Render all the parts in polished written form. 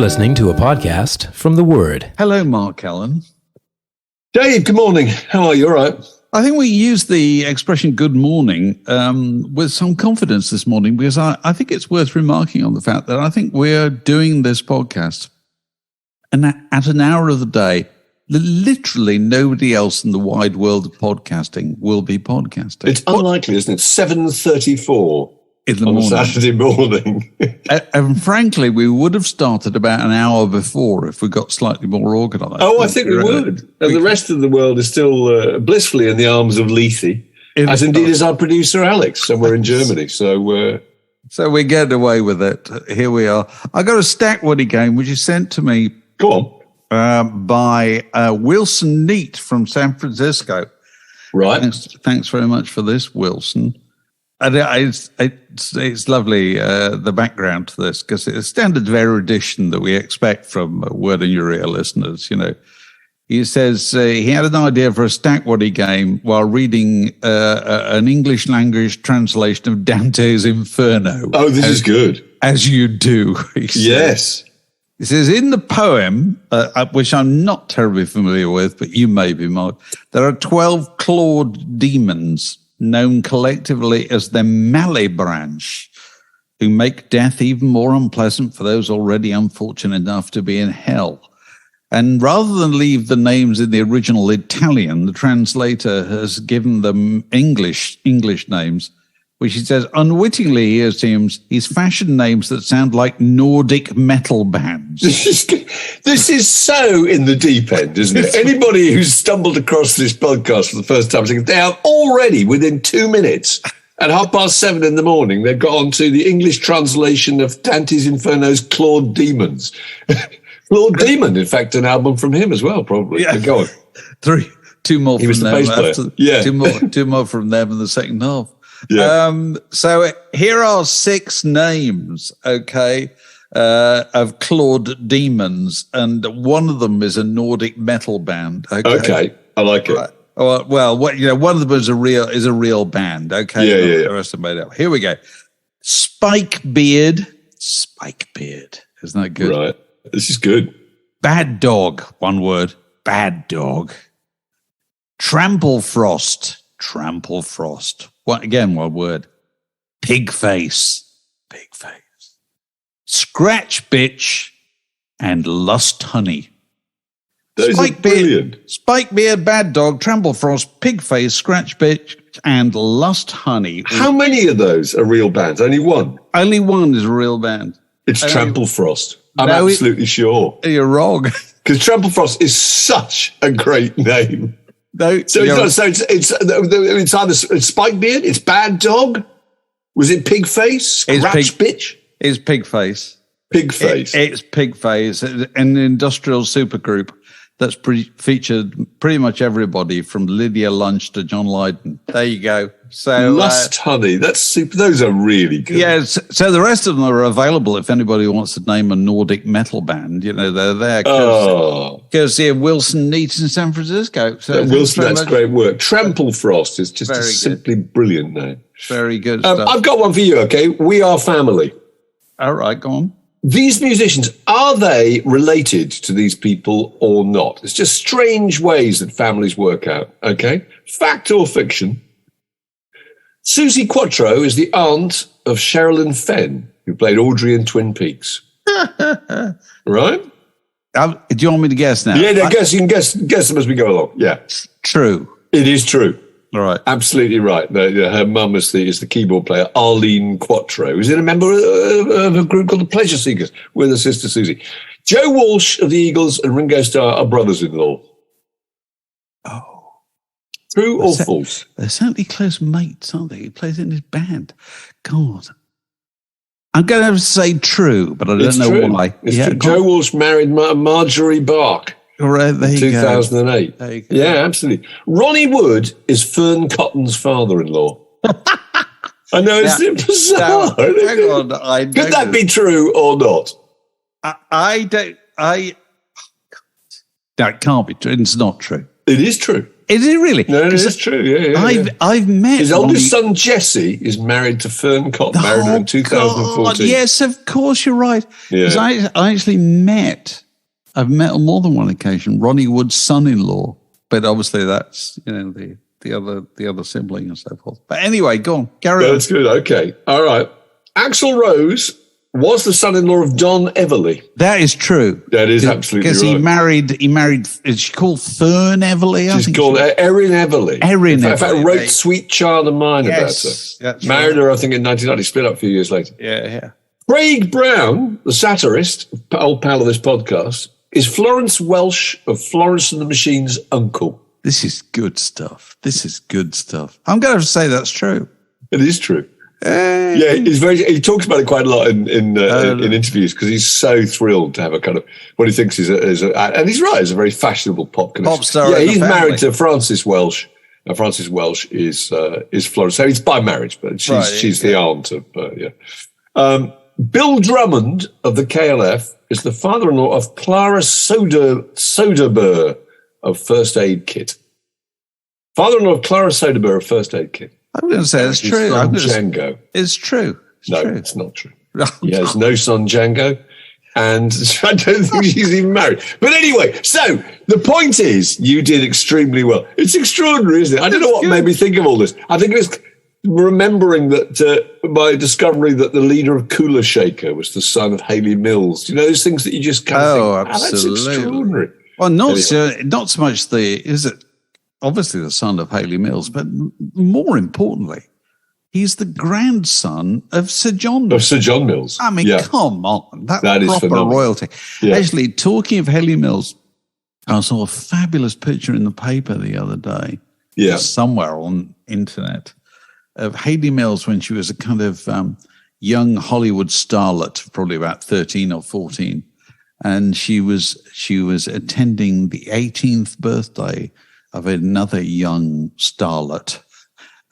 listening to a podcast from The Word. Hello, Mark Allen. Dave, good morning. How are you? All right? I think we use the expression good morning with some confidence this morning because I think it's worth remarking on the fact that I think we're doing this podcast and at an hour of the day, literally nobody else in the wide world of podcasting will be podcasting. It's unlikely, isn't it? 7:34 in the on morning. Saturday morning. And frankly, we would have started about an hour before if we got slightly more organised. Oh, I think we would. And the rest of the world is still blissfully in the arms of leafy, as indeed is our producer, Alex, somewhere in Germany. So we're getting away with it. Here we are. I got a Stackwaddy game, which is sent to me. Go on. By Wilson Neat from San Francisco. Right. Thanks very much for this, Wilson. And it's lovely, the background to this, because it's a standard of erudition that we expect from Word in Your Ear listeners, you know. He says he had an idea for a Stackwaddy game while reading an English language translation of Dante's Inferno. Oh, this is good. As you do, he says. Yes. He says, in the poem, which I'm not terribly familiar with, but you may be, Mark, there are 12 clawed demons known collectively as the Malibranche, who make death even more unpleasant for those already unfortunate enough to be in hell. And rather than leave the names in the original Italian, the translator has given them English names, which he says, unwittingly, he assumes he's fashioned names that sound like Nordic metal bands. This is so in the deep end, isn't it? Anybody who's stumbled across this podcast for the first time, they are already within 2 minutes at 7:30 in the morning, they've got onto the English translation of Dante's Inferno's Clawed Demons. Clawed Demon, in fact, an album from him as well, probably. Yeah. Go on. Two more he from was the them. bass player. Yeah. Two more from them in the second half. Yeah. So here are 6 names, okay, of clawed demons, and one of them is a Nordic metal band. Okay, I like it. Right. Well, one of them is a real band. Okay, yeah. The rest are made up. Here we go. Spikebeard, isn't that good? Right, this is good. Bad Dog, one word. Bad Dog. Tramplefrost. One word. Pig face. Scratch bitch and lust honey. Those are brilliant. Spikebeard, Bad Dog, Tramplefrost, Pig face, Scratch bitch and Lust honey. How many of those are real bands? Only one? Only one is a real band. It's Tramplefrost. I'm absolutely sure. You're wrong. Because Tramplefrost is such a great name. No, it's either Spikebeard, it's Bad Dog. Was it Pig Face? Scratch bitch? It's Pig Face. Pig Face. It's Pig Face, an industrial supergroup that's featured pretty much everybody from Lydia Lunch to John Lydon. There you go. So Lust Honey, that's super. Those are really good. Yeah, so the rest of them are available if anybody wants to name a Nordic metal band. You know, they're there. Because Wilson Neat in San Francisco. So Wilson, that's great work. Tramplefrost is just a simply brilliant name. Very good stuff. I've got one for you, okay? We Are Family. All right, go on. These musicians, are they related to these people or not? It's just strange ways that families work out, okay? Fact or fiction? Susie Quattro is the aunt of Sherilyn Fenn, who played Audrey in Twin Peaks. Right? Do you want me to guess now? Yeah, you can guess them as we go along. Yeah. True. It is true. All right. Absolutely right. Her mum is the keyboard player, Arlene Quattro, who's a member of a group called the Pleasure Seekers with her sister Susie. Joe Walsh of the Eagles and Ringo Starr are brothers-in-law. Oh. True or false? They're certainly close mates, aren't they? He plays in his band. God. I'm going to have to say true, but I don't know why. It's true. Joe Walsh married Marjorie Bark. Right, there you 2008. There you go. Yeah, absolutely. Ronnie Wood is Fern Cotton's father-in-law. I know, it's bizarre. Hang on. Could that be true or not? That can't be true. It's not true. It is true. Is it really? No, it is true. Yeah. I've met his oldest son Jesse is married to Fern Cott. Married her in 2014. God, yes, of course, you're right. Yeah. I actually I've met on more than one occasion Ronnie Wood's son-in-law, but obviously that's the other sibling and so forth. But anyway, go on, carry on. That's good. Okay, all right. Axl Rose was the son-in-law of Don Everly. That is true. That is absolutely right. Because he married. Is she called Fern Everly? She's called Erin Everly. Erin Everly. In fact, I wrote "Sweet Child of Mine" about her. That's married her, I think, in 1990. Split up a few years later. Yeah. Craig Brown, the satirist, old pal of this podcast, is Florence Welsh of Florence and the Machine's uncle. This is good stuff. I'm going to say that's true. It is true. Yeah, he talks about it quite a lot in interviews because he's so thrilled to have a kind of what he thinks is and he's right, is a very fashionable pop star. Yeah, he's married to Frances Welsh. Frances Welsh is Florence, so he's by marriage, but she's the aunt of Bill Drummond of the KLF is the father-in-law of Clara Soderbergh of First Aid Kit. Father-in-law of Clara Soderbergh of First Aid Kit. I'm going to say it's true. Django. It's true. It's not true. He has no son, Django, and I don't think she's even married. But anyway, so the point is, you did extremely well. It's extraordinary, isn't it? I don't know what made me think of all this. I think it was remembering that my discovery that the leader of Kula Shaker was the son of Haley Mills. You know, those things that you just kind of think, absolutely. That's extraordinary. Well, not so much obviously the son of Haley Mills, but more importantly, he's the grandson of Sir John Mills. Of Sir John Mills. I mean, come on. That is proper phenomenal. Royalty. Yeah. Actually, talking of Haley Mills, I saw a fabulous picture in the paper the other day, somewhere on internet, of Haley Mills when she was a kind of young Hollywood starlet, probably about 13 or 14. And she was attending the 18th birthday of another young starlet,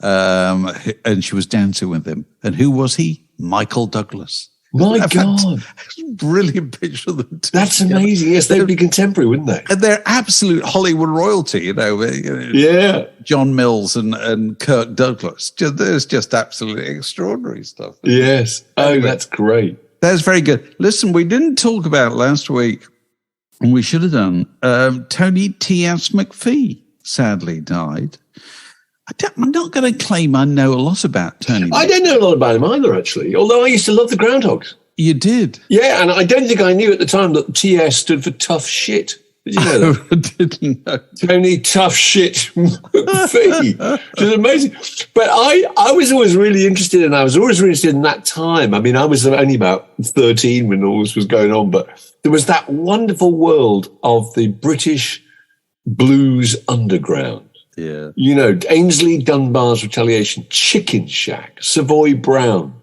and she was dancing with him. And who was he? Michael Douglas. My God. Brilliant picture of them. That's amazing. Yes, they'd be contemporary, wouldn't they? And they're absolute Hollywood royalty, Yeah. John Mills and Kirk Douglas. There's just absolutely extraordinary stuff. Yes. Anyway, that's great. That's very good. Listen, we didn't talk about last week, and we should have done. Tony TS McPhee sadly died. I'm not going to claim I know a lot about Tony. I don't know a lot about him either, actually, although I used to love the Groundhogs. You did? Yeah, and I don't think I knew at the time that TS stood for tough shit. Did you know that? I didn't know. Tony Tough Shit McPhee, which is amazing. But I was always really interested, and I was always really interested in that time. I mean, I was only about 13 when all this was going on, but there was that wonderful world of the British blues underground. Yeah. You know, Ainsley Dunbar's Retaliation, Chicken Shack, Savoy Brown,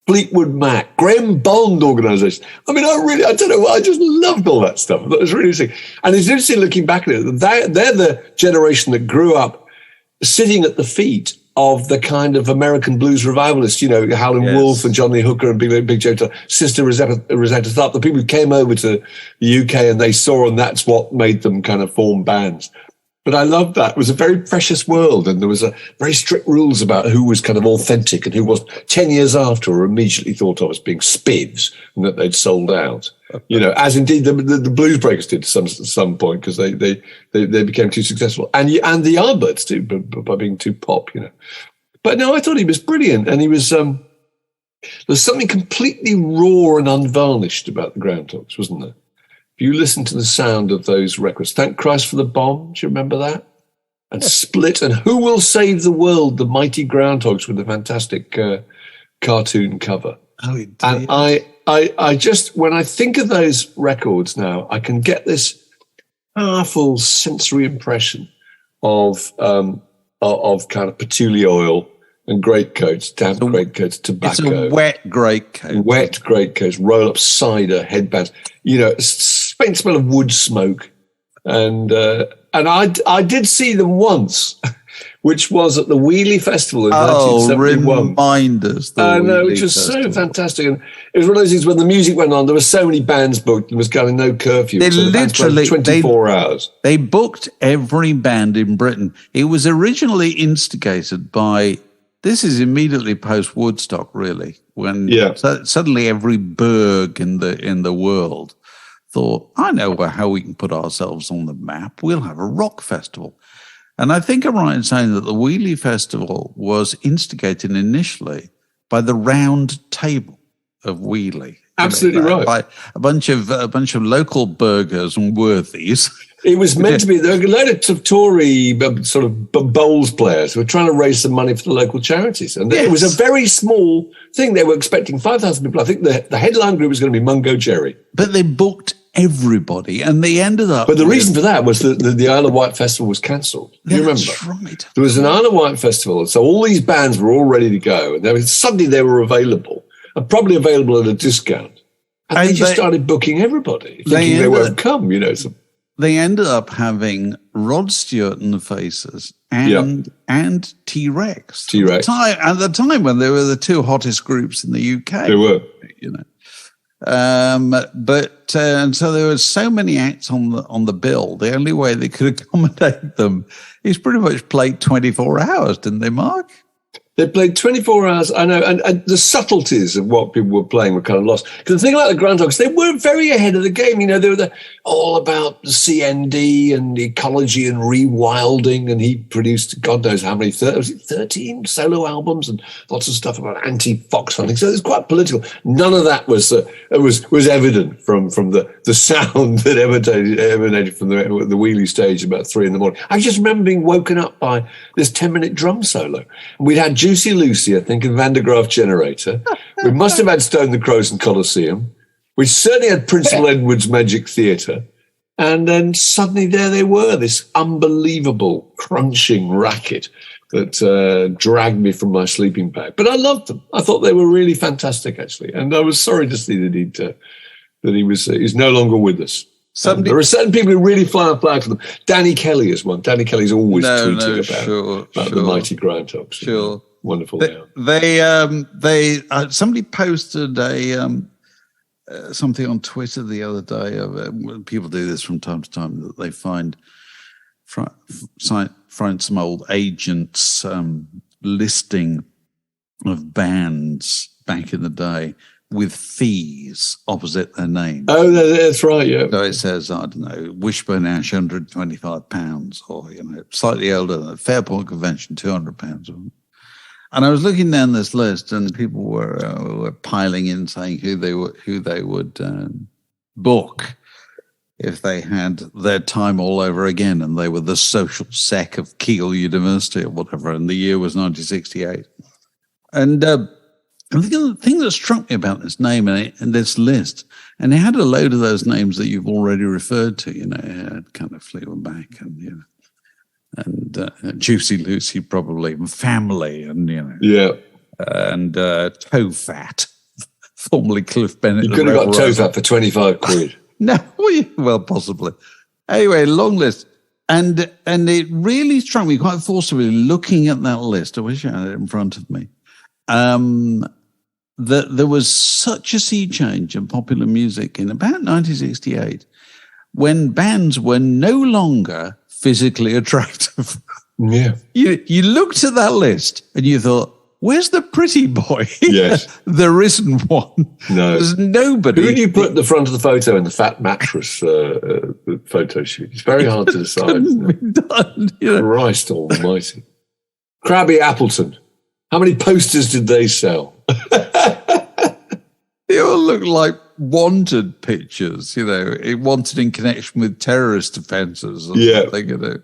Fleetwood Mac, Graham Bond organisation. I mean, I don't know, I just loved all that stuff. That was really interesting. And it's interesting looking back at it. They're the generation that grew up sitting at the feet of the kind of American blues revivalists, you know, Howlin' Wolf and Johnny Hooker and Big Joe, Sister Rosetta Tharpe, the people who came over to the UK and they saw, and that's what made them kind of form bands. But I loved that. It was a very precious world, and there was a very strict rules about who was kind of authentic and who was 10 years after were immediately thought of as being spivs and that they'd sold out. You know, as indeed the Blues Breakers did to some point because they became too successful, and the Yardbirds too by being too pop. You know, but no, I thought he was brilliant, and he was. There's something completely raw and unvarnished about the Groundhogs, wasn't there? You listen to the sound of those records. Thank Christ for the Bomb. Do you remember that? And Split and Who Will Save the World? The Mighty Groundhogs with a fantastic cartoon cover. Oh, it did. And I just, when I think of those records now, I can get this powerful sensory impression of kind of patchouli oil and greatcoats, damp greatcoats, tobacco. It's a wet greatcoat. Wet greatcoats, roll-up cider, headbands. You know, faint smell of wood smoke. And I did see them once which was at the Wheelie Festival in 1971. Remind us. I know, which was so fantastic. And it was one of those things when the music went on, there were so many bands booked, there was kind of no curfew. They so literally 24 hours. They booked every band in Britain. It was originally instigated by, this is immediately post-Woodstock, really, when suddenly every burg in the world thought, I know how we can put ourselves on the map. We'll have a rock festival. And I think I'm right in saying that the Wheelie Festival was instigated initially by the Round Table of Wheelie. Absolutely right. By a bunch of local burghers and worthies. It was meant to be, there were a load of Tory sort of bowls players who were trying to raise some money for the local charities. And it was a very small thing. They were expecting 5,000 people. I think the headline group was going to be Mungo Jerry. But they booked everybody, and they ended up. But the reason for that was that the Isle of Wight festival was cancelled. Do you remember? That's right. There was an Isle of Wight festival, so all these bands were all ready to go, and suddenly they were available, and probably available at a discount. And they just started booking everybody, thinking they won't come, So. They ended up having Rod Stewart and the Faces and T-Rex. T-Rex. At the time when they were the two hottest groups in the UK. They were. And so there were so many acts on the bill. The only way they could accommodate them is pretty much played 24 hours, didn't they, Mark? They played 24 hours, I know, and the subtleties of what people were playing were kind of lost. Because the thing about the Groundhogs, they weren't very ahead of the game. They were all about the CND and ecology and rewilding, and he produced God knows how many, 13 solo albums and lots of stuff about anti-fox hunting. So it was quite political. None of that was evident from the sound that emanated from the wheelie stage about 3 a.m. I just remember being woken up by this 10-minute drum solo. We'd had Juicy Lucy, I think, and Van der Graaf Generator. We must have had Stone the Crows and Colosseum. We certainly had Principal Edward's Magic Theatre. And then suddenly there they were, this unbelievable crunching racket that dragged me from my sleeping bag. But I loved them. I thought they were really fantastic, actually. And I was sorry to see that he's no longer with us. There are certain people who really fly a flag for them. Danny Kelly is one. Danny Kelly's always tweeting about the mighty Groundhogs. Sure. Wonderful. Somebody posted something on Twitter the other day. People do this from time to time, that they find some old agents' listing of bands back in the day with fees opposite their name. Oh, that's right, yeah. So it says, I don't know, Wishbone Ash, £125, or, slightly older than Fairport Convention, £200. And I was looking down this list, and people were piling in, saying who they would book if they had their time all over again, and they were the social sec of Keele University or whatever, and the year was 1968. And the thing that struck me about this name and this list, and it had a load of those names that you've already referred to, it had kind of Fleetwood Mac and Juicy Lucy probably, and Family, and and Toe Fat, formerly Cliff Bennett. You could have got Toe Fat for 25 quid. No, well, possibly. Anyway, long list. And it really struck me quite forcibly looking at that list. I wish I had it in front of me. That there was such a sea change in popular music in about 1968 when bands were no longer physically attractive. Yeah. You looked at that list and you thought, where's the pretty boy? Yes. There isn't one. No. There's nobody. Who do you put at the front of the photo in the fat mattress photo shoot? It's very hard to decide. Isn't it? Done, Christ almighty. Crabby Appleton. How many posters did they sell? They all look like wanted pictures, wanted in connection with terrorist offences or something,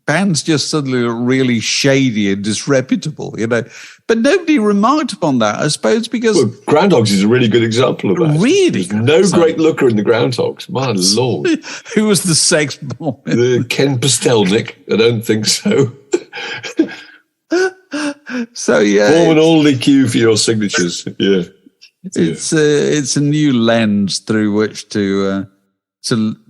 Bands just suddenly look really shady and disreputable, But nobody remarked upon that, I suppose, because... Well, Groundhogs is a really good example of that. Really? There's no great looker in the Groundhogs. My Lord. Who was the sex bomb? Ken Pastelnik? I don't think so. So, yeah. Form an oldie queue for your signatures. Yeah. It's a new lens through which to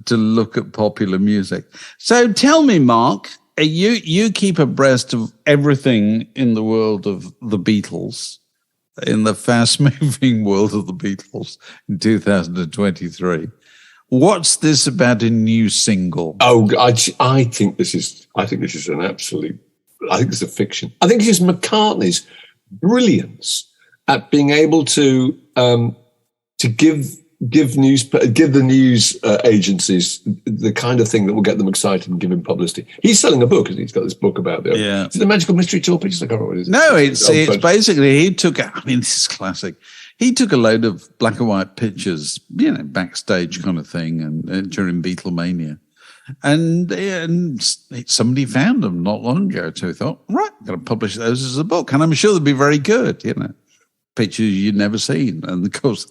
look at popular music. So tell me, Mark, you keep abreast of everything in the world of the Beatles, in the fast-moving world of the Beatles in 2023. What's this about a new single? Oh, I think this is an absolute. I think it's a fiction. I think it's McCartney's brilliance at being able to give the news agencies the kind of thing that will get them excited and give him publicity. He's selling a book, and he's got this book about it. Yeah. Is it the Magical Mystery Tour pictures? I can't remember what it is. No, it's basically he took. I mean, this is classic. He took a load of black and white pictures, backstage kind of thing, and during Beatlemania, and somebody found them not long ago. So he thought, right, I'm going to publish those as a book, and I'm sure they'll be very good. Pictures you'd never seen, and of course,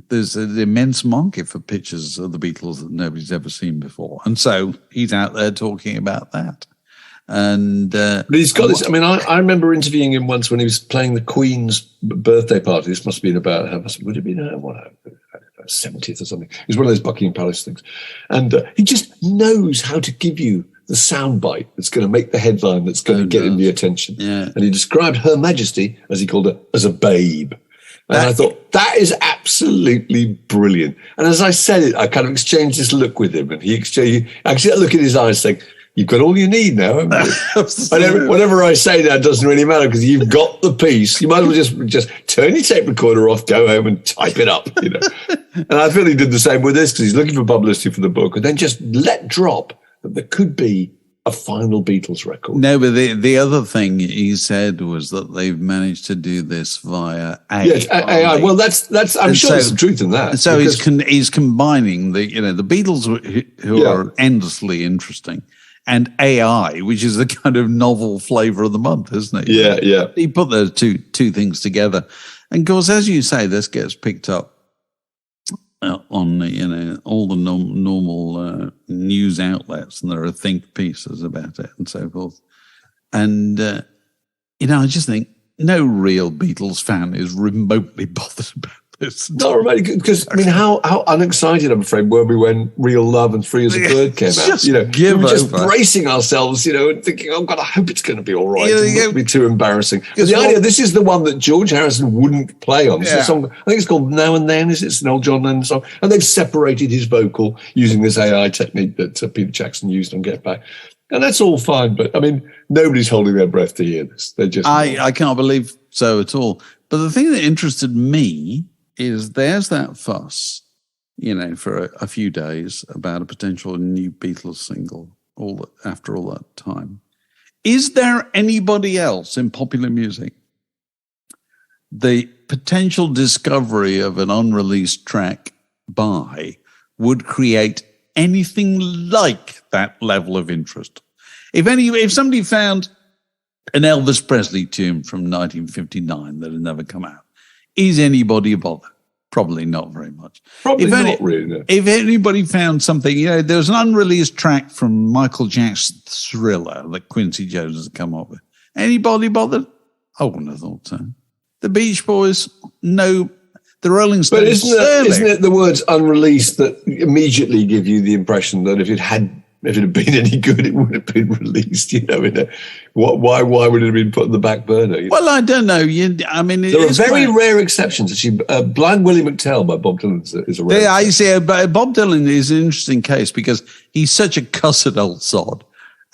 there's an immense market for pictures of the Beatles that nobody's ever seen before, and so he's out there talking about that. And but he's got this. I mean, I remember interviewing him once when he was playing the Queen's birthday party. This must have been about would it have been 70th or something? It was one of those Buckingham Palace things, and he just knows how to give you the soundbite that's going to make the headline, that's going to get him the attention. Yeah. And he described Her Majesty, as he called her, as a babe. And I thought, that is absolutely brilliant. And as I said it, I kind of exchanged this look with him, and he exchanged, actually, that look in his eyes saying, you've got all you need now, haven't you? Whatever I say now doesn't really matter, because you've got the piece. You might as well just turn your tape recorder off, go home and type it up, And I feel he did the same with this, because he's looking for publicity for the book, and then just let drop that there could be a final Beatles record. No, but the other thing he said was that they've managed to do this via AI. Yes, AI. Well, that's. I'm sure there's some truth in that. So he's combining the Beatles who are endlessly interesting, and AI, which is a kind of novel flavor of the month, isn't it? Yeah. He put those two things together, and of course, as you say, this gets picked up on all the normal news outlets, and there are think pieces about it and so forth. And I just think no real Beatles fan is remotely bothered about this. Not remotely, because I mean, how unexcited, I'm afraid, were we when Real Love and Free as a Bird came out? We were just bracing ourselves, and thinking, oh God, I hope it's going to be all right. It's not going to be too embarrassing. Because the idea, this is the one that George Harrison wouldn't play on. This is a song, I think it's called Now and Then. It's an old John Lennon song, and they've separated his vocal using this AI technique that Peter Jackson used on Get Back. And that's all fine, but I mean, nobody's holding their breath to hear this. They're just I can't believe so at all. But the thing that interested me is there's that fuss, for a few days about a potential new Beatles single after all that time. Is there anybody else in popular music? The potential discovery of an unreleased track would create anything like that level of interest. If somebody found an Elvis Presley tune from 1959 that had never come out, is anybody bothered? Probably not very much. Not really. No. If anybody found something, there was an unreleased track from Michael Jackson's Thriller that Quincy Jones has come up with. Anybody bothered? I wouldn't have thought so. The Beach Boys, no. The Rolling Stones. But isn't it the words unreleased that immediately give you the impression that if it had been any good, it would have been released? Why would it have been put on the back burner? Well, I don't know. There are very rare exceptions. Actually, Blind Willie McTell by Bob Dylan is a rare. Yeah, I see. But Bob Dylan is an interesting case because he's such a cussed old sod,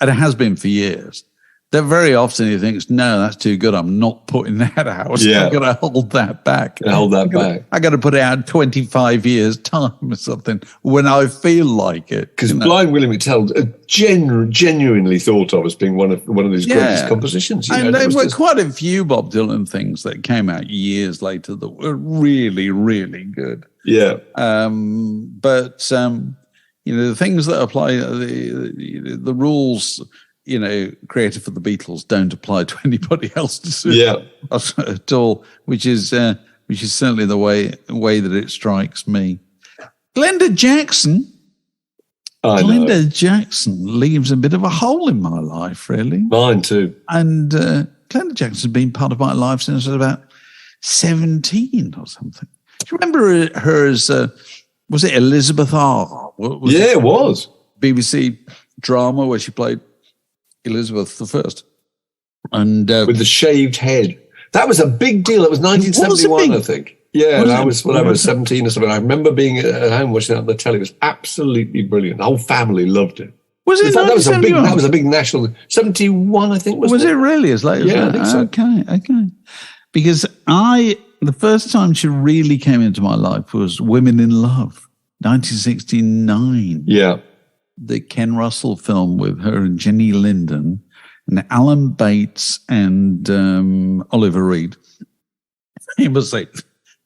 and it has been for years, that very often he thinks, no, that's too good. I'm not putting that out. Yeah. I'm going to hold that back. I got to put it out in 25 years' time or something when I feel like it. Because Blind Willie McTell genuinely thought of as being one of his greatest compositions. And there were quite a few Bob Dylan things that came out years later that were really, really good. Yeah. But the things that apply, the rules, created for the Beatles don't apply to anybody else at all, which is certainly the way that it strikes me. Glenda Jackson. Glenda Jackson leaves a bit of a hole in my life, really. Mine too. And Glenda Jackson's been part of my life since I was about 17 or something. Do you remember her as, was it Elizabeth R? It was. BBC drama where she played Elizabeth I. And with the shaved head. That was a big deal. It was 1971, I think. Yeah, and I was when I was 17 or something. I remember being at home watching it on the telly. It was absolutely brilliant. The whole family loved it. Was it? That was a big national. 71, I think. Was it really as late as that? I think so. Okay. Because the first time she really came into my life was Women in Love, 1969. Yeah. The Ken Russell film with her and Jenny Linden and Alan Bates and Oliver Reed.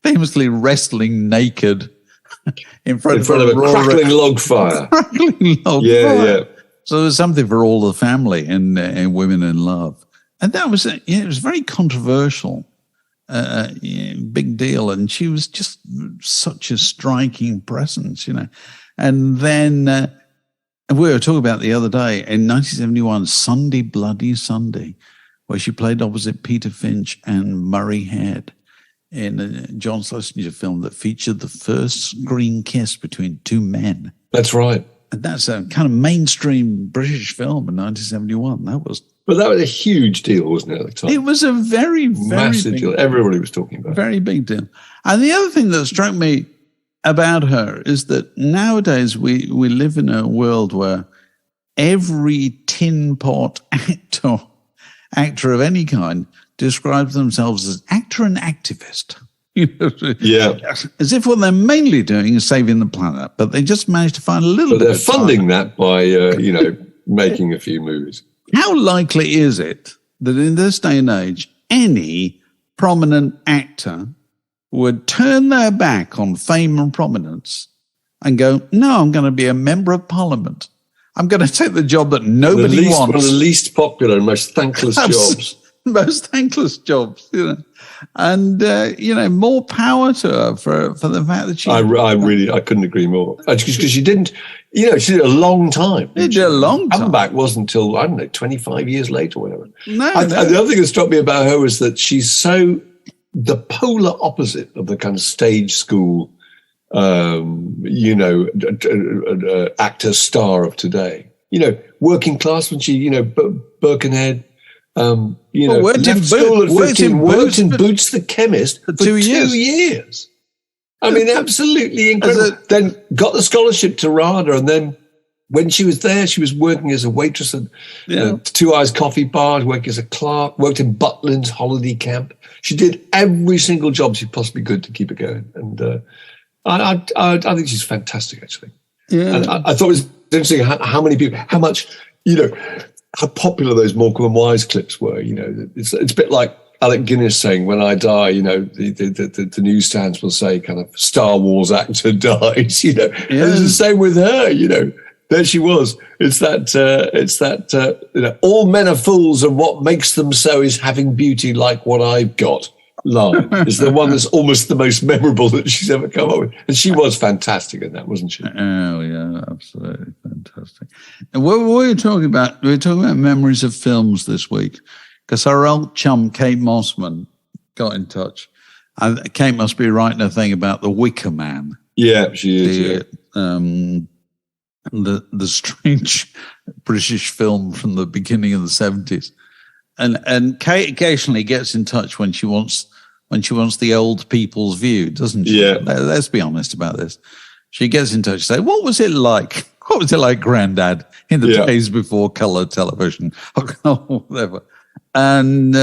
Famously wrestling naked in front of a crackling log fire. Yeah. So there's something for all the family in Women in Love. And that was, it was very controversial, big deal. And she was just such a striking presence, And then we were talking about the other day, in 1971, Sunday Bloody Sunday, where she played opposite Peter Finch and Murray Head in a John Schlesinger film that featured the first screen kiss between two men. That's right. And that's a kind of mainstream British film in 1971. But that was a huge deal, wasn't it, at the time? It was a very, very massive deal. Everybody was talking about it. Very big deal. And the other thing that struck me about her is that nowadays we live in a world where every tin pot actor of any kind describes themselves as actor and activist. Yeah. As if what they're mainly doing is saving the planet, but they just managed to find a little bit of time. They're funding that by, making a few movies. How likely is it that in this day and age, any prominent actor would turn their back on fame and prominence and go, no, I'm going to be a member of parliament. I'm going to take the job that nobody wants. One of the least popular and most thankless jobs. Most thankless jobs, And, more power to her for the fact that she... I couldn't agree more. Because she didn't, she did a long time. It did a long time. Comeback wasn't until, 25 years later or whatever. No. The other thing that struck me about her was that she's so the polar opposite of the kind of stage school, actor star of today. Working class when she, Birkenhead, worked in Boots the Chemist for 2 years. I mean, absolutely incredible. Then got the scholarship to RADA, and then when she was there, she was working as a waitress at Two Eyes Coffee Bar, working as a clerk, worked in Butlin's holiday camp. She did every single job she possibly could to keep it going. And I think she's fantastic, actually. Yeah. And I thought it was interesting how many people, how much, how popular those Morecambe and Wise clips were. It's a bit like Alec Guinness saying, when I die, the newsstands will say kind of Star Wars actor dies, It's the same with her, There she was. It's that all men are fools and what makes them so is having beauty like what I've got line is the one that's almost the most memorable that she's ever come up with. And she was fantastic in that, wasn't she? Oh, yeah, absolutely fantastic. And what were we talking about? We were talking about memories of films this week because our old chum, Kate Mossman, got in touch. Kate must be writing a thing about the Wicker Man. Yeah, she is. The strange British film from the beginning of the 70s. And Kate occasionally gets in touch when she wants the old people's view, doesn't she? Yeah. Let's be honest about this. She gets in touch and say, what was it like? What was it like, Grandad, in the days before colour television? Or whatever. And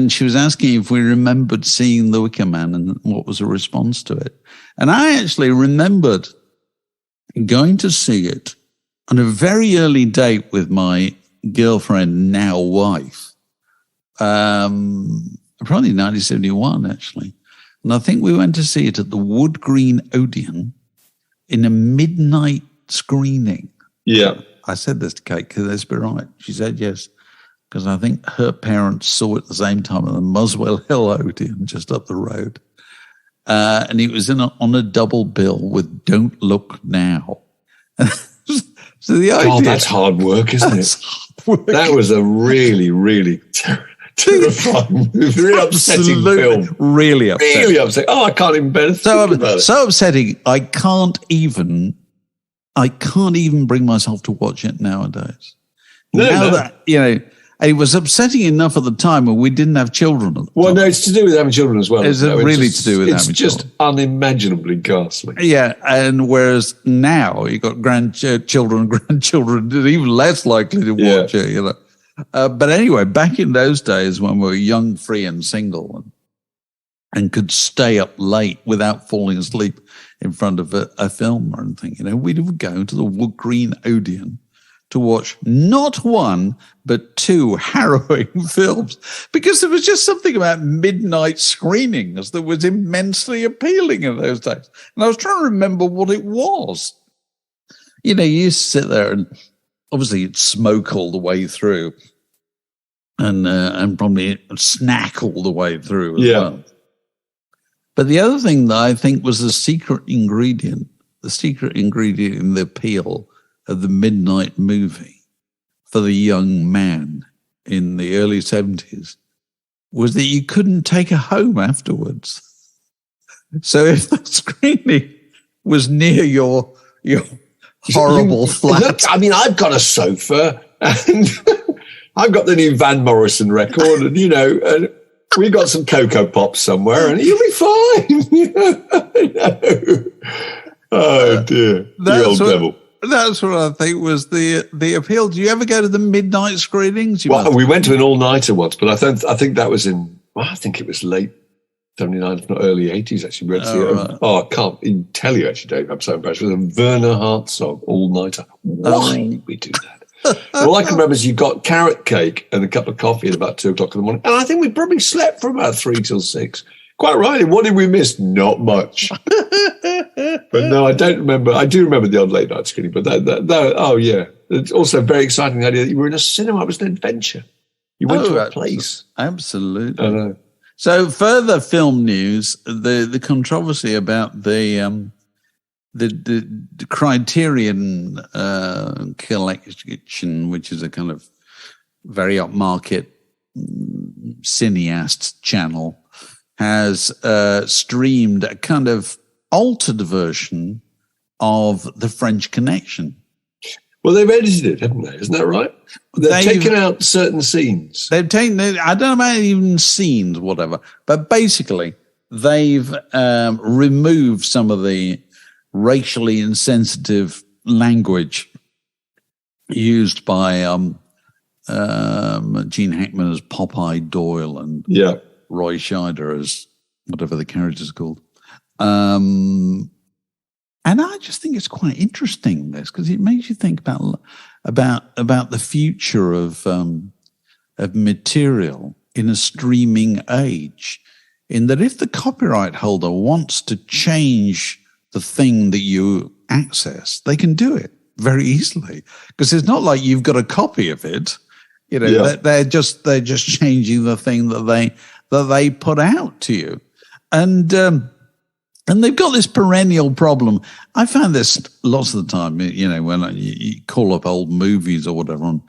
she was asking if we remembered seeing The Wicker Man and what was the response to it. And I actually remembered going to see it on a very early date with my girlfriend, now wife, probably 1971, actually. And I think we went to see it at the Wood Green Odeon in a midnight screening. Yeah. I said this to Kate, could this be right? She said yes, because I think her parents saw it at the same time at the Muswell Hill Odeon, just up the road. And it was on a double bill with Don't Look Now. So the idea, God, that's hard work, isn't it? Work. That was a really, really terrifying, really upsetting film. Really upsetting. Really upsetting. Oh, I can't even bear to think about it. So upsetting, I can't even bring myself to watch it nowadays. That, it was upsetting enough at the time when we didn't have children. Well, no, it's to do with having children as well. It's really to do with having children. It's just unimaginably ghastly. Yeah, and whereas now you've got grandchildren, are even less likely to watch it, But anyway, back in those days when we were young, free and single and could stay up late without falling asleep in front of a film or anything, we would go to the Wood Green Odeon to watch not one, but two harrowing films, because there was just something about midnight screenings that was immensely appealing in those days. And I was trying to remember what it was. You used to sit there and obviously you'd smoke all the way through and probably snack all the way through as well. But the other thing that I think was the secret ingredient in the appeal of the midnight movie for the young man in the early 70s was that you couldn't take it home afterwards. So if the screening was near your horrible flat. Look, I've got a sofa and I've got the new Van Morrison record and, and we got some Cocoa Pops somewhere and you'll be fine. Oh, dear. The old devil. That's what I think was the appeal. Do you ever go to the midnight screenings? We went to an all-nighter once, but I think that was I think it was late 79, if not early 80s, actually. We went to see it. Oh, I can't even tell you, actually, Dave. I'm so embarrassed. It was a Werner Herzog all-nighter. Why did we do that? All I can remember is you got carrot cake and a cup of coffee at about 2 o'clock in the morning. And I think we probably slept from about 3 till 6. Quite right. What did we miss? Not much. But no, I don't remember. I do remember the old late night screening, but it's also a very exciting idea that you were in a cinema. It was an adventure. You went to a place. Absolutely. I know. So further film news, the controversy about the Criterion collection, which is a kind of very upmarket cineast channel, has streamed a kind of altered version of The French Connection. Well, they've edited it, haven't they? Isn't that right? They've taken out certain scenes. I don't know about even scenes, whatever, but basically they've removed some of the racially insensitive language used by Gene Hackman as Popeye Doyle and Roy Scheider as whatever the character's called. And I just think it's quite interesting, this, because it makes you think about the future of material in a streaming age, in that if the copyright holder wants to change the thing that you access, they can do it very easily, because it's not like you've got a copy of it. They're just changing the thing that they put out to you, and they've got this perennial problem. I found this lots of the time, when you call up old movies or whatever on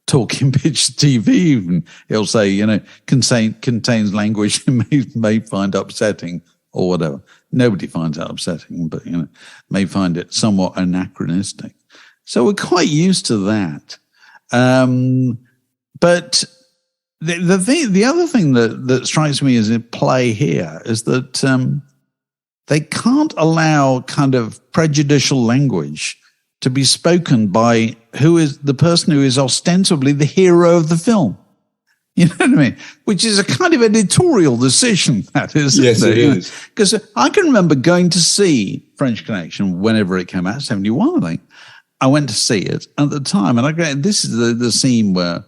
Talking Picture TV, and it'll say, contains language you may find upsetting or whatever. Nobody finds that upsetting, but, may find it somewhat anachronistic. So we're quite used to that. But the other thing that strikes me as in play here is that they can't allow kind of prejudicial language to be spoken by who is the person who is ostensibly the hero of the film. You know what I mean? Which is a kind of editorial decision, that is. Yes, it is. Because I can remember going to see French Connection whenever it came out, 71, I think. I went to see it at the time, and this is the scene where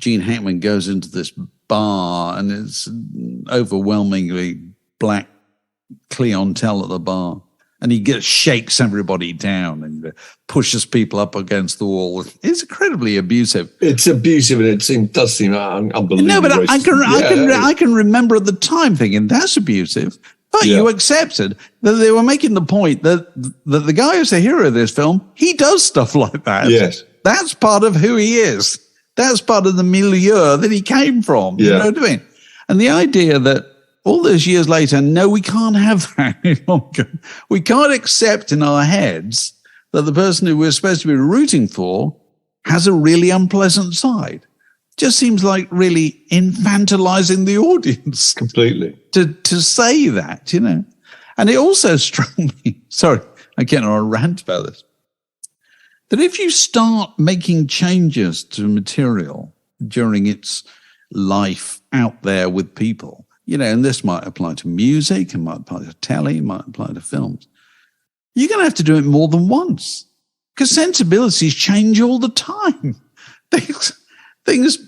Gene Hackman goes into this bar, and it's overwhelmingly black clientele at the bar, and he shakes everybody down and pushes people up against the wall. It's incredibly abusive. It's abusive, and it does seem unbelievable. No, but I can remember at the time thinking that's abusive. But you accepted that they were making the point that the guy who's the hero of this film, he does stuff like that. Yes, that's part of who he is. That's part of the milieu that he came from. You know what I mean? And the idea that all those years later, no, we can't have that any longer. We can't accept in our heads that the person who we're supposed to be rooting for has a really unpleasant side. Just seems like really infantilizing the audience. Completely. To say that, you know. And it also struck me, sorry, I'm getting on a rant about this, that if you start making changes to material during its life out there with people, you know, and this might apply to music, it might apply to telly, it might apply to films, you're going to have to do it more than once because sensibilities change all the time. Things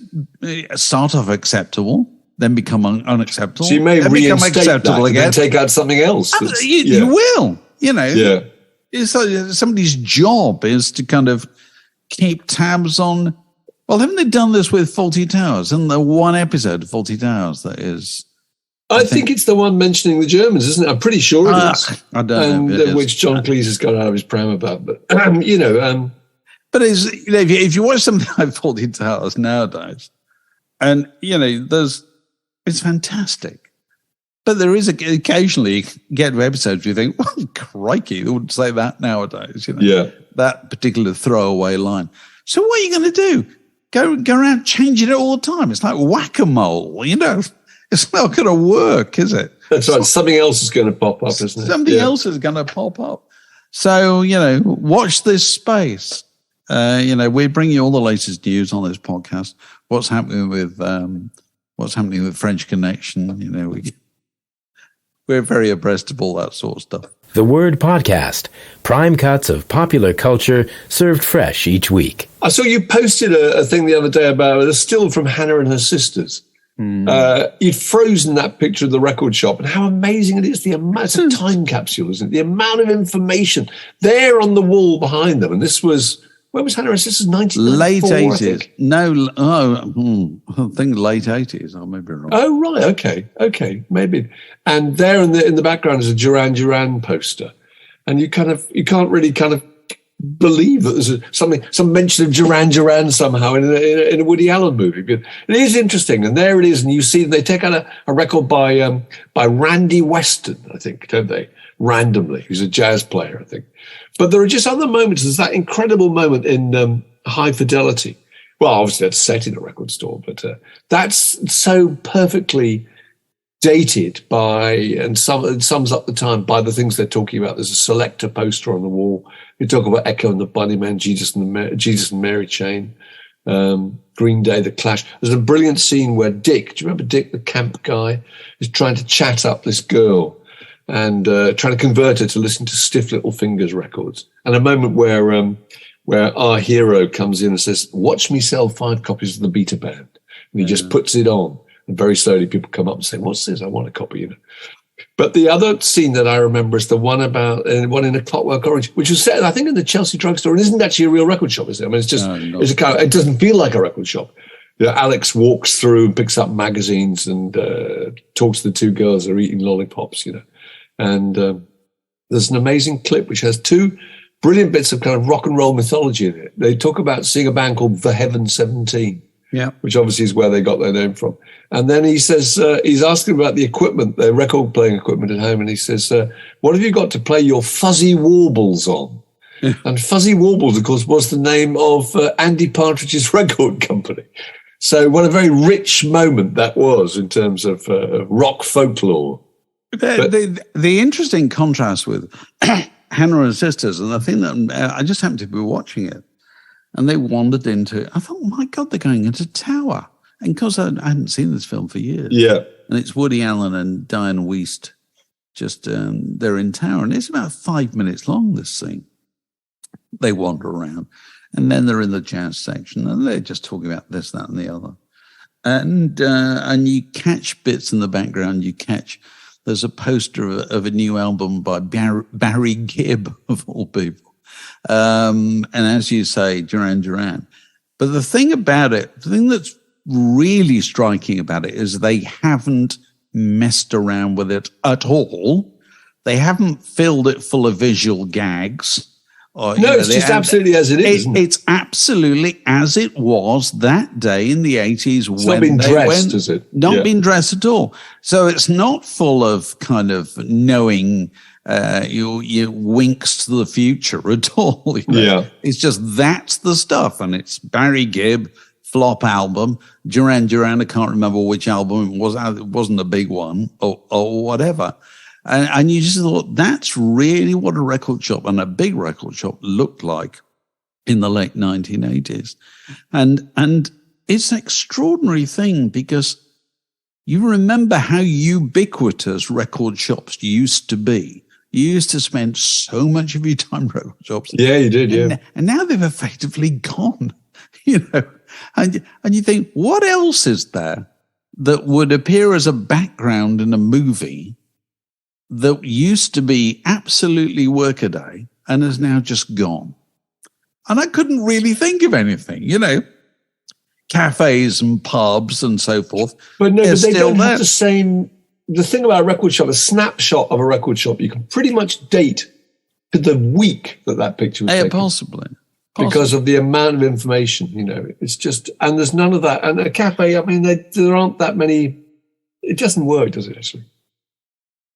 start off acceptable, then become unacceptable. So you may reinstate acceptable that again. And then take out something else. You will, you know. Yeah. It's like somebody's job is to kind of keep tabs on, well, haven't they done this with Fawlty Towers? And the one episode of Fawlty Towers that is... I think it's the one mentioning the Germans, isn't it? I'm pretty sure it is. I don't know. Which John Cleese has got out of his pram about. But, you know... But it's, you know, if you watch something like Fawlty Towers nowadays, and, you know, it's fantastic. But there is occasionally you get to episodes where you think, well, crikey, they wouldn't say that nowadays, you know. Yeah. That particular throwaway line. So what are you going to do? Go around changing it all the time. It's like whack-a-mole, you know. It's not going to work, is it? That's right. Something else is going to pop up, isn't it? Something else is going to pop up. So, you know, watch this space. You know, we bring you all the latest news on this podcast. What's happening with French Connection? You know, we're very abreast of all that sort of stuff. The Word Podcast, prime cuts of popular culture served fresh each week. I saw you posted a thing the other day about a still from Hannah and her sisters. You'd frozen that picture of the record shop, and how amazing it is. The amount of time capsule, isn't it? The amount of information there on the wall behind them. And this was... When was Hannah and Sisters? 1994, late 80s. No, I think late 80s. I may be wrong. Oh, right. Okay, maybe. And there in the background is a Duran Duran poster. And you can't really believe that there's some mention of Duran Duran somehow in a Woody Allen movie. But it is interesting. And there it is. And you see they take out a record by Randy Weston, I think, don't they? Randomly. Who's a jazz player, I think. But there are just other moments. There's that incredible moment in High Fidelity. Well, obviously that's set in a record store, but that's so perfectly dated and sums up the time by the things they're talking about. There's a Selector poster on the wall. They talk about Echo and the Bunnymen, Jesus and Mary Chain, Green Day, The Clash. There's a brilliant scene where Dick, do you remember Dick, the camp guy, is trying to chat up this girl and trying to convert her to listen to Stiff Little Fingers records. And a moment where our hero comes in and says, watch me sell 5 copies of the Beta Band. And he just puts it on. And very slowly people come up and say, what's this? I want a copy, you know. But the other scene that I remember is the one in A Clockwork Orange, which was set, I think, in the Chelsea drugstore. It isn't actually a real record shop, is it? I mean, it's just, it doesn't feel like a record shop. You know, Alex walks through and picks up magazines and talks to the 2 girls who are eating lollipops, you know. And there's an amazing clip which has 2 brilliant bits of kind of rock and roll mythology in it. They talk about seeing a band called The Heaven 17, which obviously is where they got their name from. And then he says, he's asking about the equipment, their record playing equipment at home. And he says, what have you got to play your Fuzzy Warbles on? And Fuzzy Warbles, of course, was the name of Andy Partridge's record company. So what a very rich moment that was in terms of rock folklore. The interesting contrast with Hannah and Sisters, and the thing that I just happened to be watching it, and they wandered into, I thought, oh my God, they're going into Tower. And because I hadn't seen this film for years. Yeah. And it's Woody Allen and Diane Wiest, just they're in Tower. And it's about 5 minutes long, this scene. They wander around. And then they're in the jazz section, and they're just talking about this, that, and the other. And you catch bits in the background. There's a poster of a new album by Barry Gibb, of all people. And as you say, Duran Duran. But the thing that's really striking about it is they haven't messed around with it at all. They haven't filled it full of visual gags. It's just absolutely as it is. It's absolutely as it was that day in the 80s. It's not been dressed, is it? Not been dressed at all. So it's not full of kind of knowing you winks to the future at all. Yeah. It's just that's the stuff. And it's Barry Gibb, flop album. Duran Duran, I can't remember which album it was. It wasn't a big one or whatever. And you just thought that's really what a record shop and a big record shop looked like in the late 1980s. And it's an extraordinary thing because you remember how ubiquitous record shops used to be. You used to spend so much of your time in record shops. Yeah, you did, yeah. And now they've effectively gone, And you think, what else is there that would appear as a background in a movie that used to be absolutely workaday and is now just gone? And I couldn't really think of anything, cafes and pubs and so forth. But no, but they don't have the same. The thing about a record shop, a snapshot of a record shop, you can pretty much date to the week that picture was taken. Possibly. Because of the amount of information, it's just, and there's none of that. And a cafe, I mean, there aren't that many. It doesn't work, does it? Actually,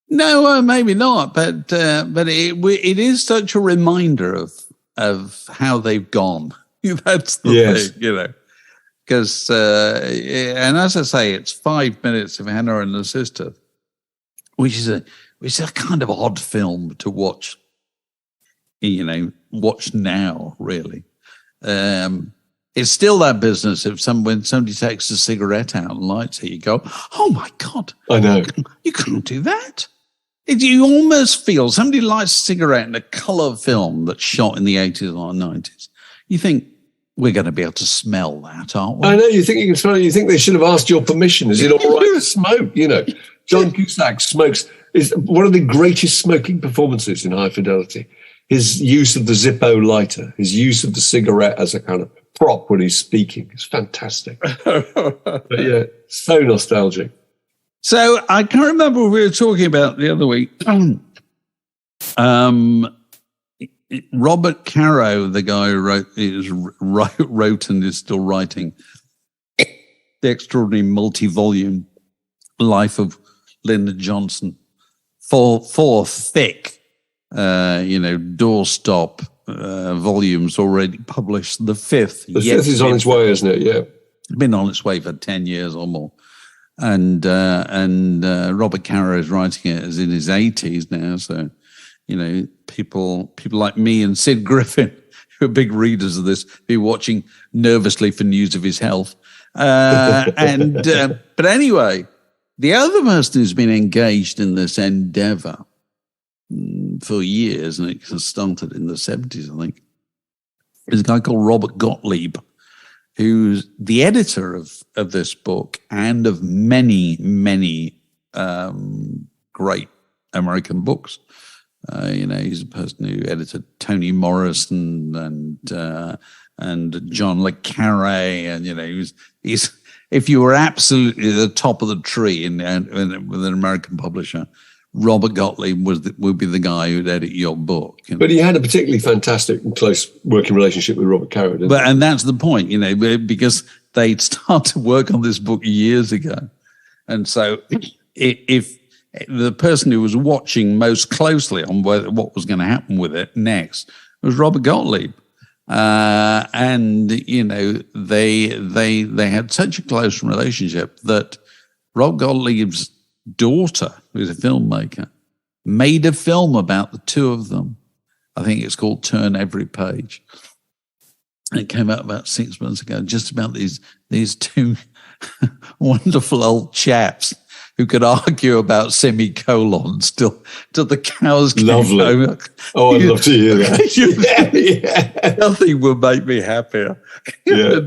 no, maybe not. But it is such a reminder of how they've gone. That's the thing, Because, and as I say, it's 5 minutes of Hannah and her sister, which is a kind of odd film to watch. Watch now, really. It's still that business. When somebody takes a cigarette out and lights it, you go, "Oh my God!" I know you can't do that. You almost feel somebody lights a cigarette in a colour film that's shot in the 80s or 90s. You think we're going to be able to smell that, aren't we? I know. You think you can smell it. You think they should have asked your permission. Is it all right to smoke? John Cusack smokes. Is one of the greatest smoking performances in High Fidelity. His use of the Zippo lighter, his use of the cigarette as a kind of prop when he's speaking. It's fantastic. But yeah, so nostalgic. So I can't remember what we were talking about the other week. Robert Caro, the guy who wrote and is still writing the extraordinary multi-volume Life of Lyndon Johnson, four thick, doorstop volumes already published. The fifth. The fifth is on its way, isn't it? Yeah. It's been on its way for 10 years or more. And Robert Caro is writing it as in his 80s now. So, people like me and Sid Griffin, who are big readers of this, be watching nervously for news of his health. But anyway, the other person who's been engaged in this endeavor for years, and it started in the 70s, I think, is a guy called Robert Gottlieb, who's the editor of this book and of many, many great American books. He's a person who edited Toni Morrison and John le Carre, and he's if you were absolutely at the top of the tree with an American publisher, Robert Gottlieb would be the guy who'd edit your book. But he had a particularly fantastic and close working relationship with Robert Caro, didn't he? And that's the point, because they'd started work on this book years ago. And so if the person who was watching most closely on what was going to happen with it next was Robert Gottlieb. They had such a close relationship that Rob Gottlieb's daughter, who's a filmmaker, made a film about the two of them. I think it's called Turn Every Page. And it came out about 6 months ago, just about these two wonderful old chaps who could argue about semicolons till the cows came home. Oh, I'd love to hear that. Yeah. Nothing would make me happier. Yeah.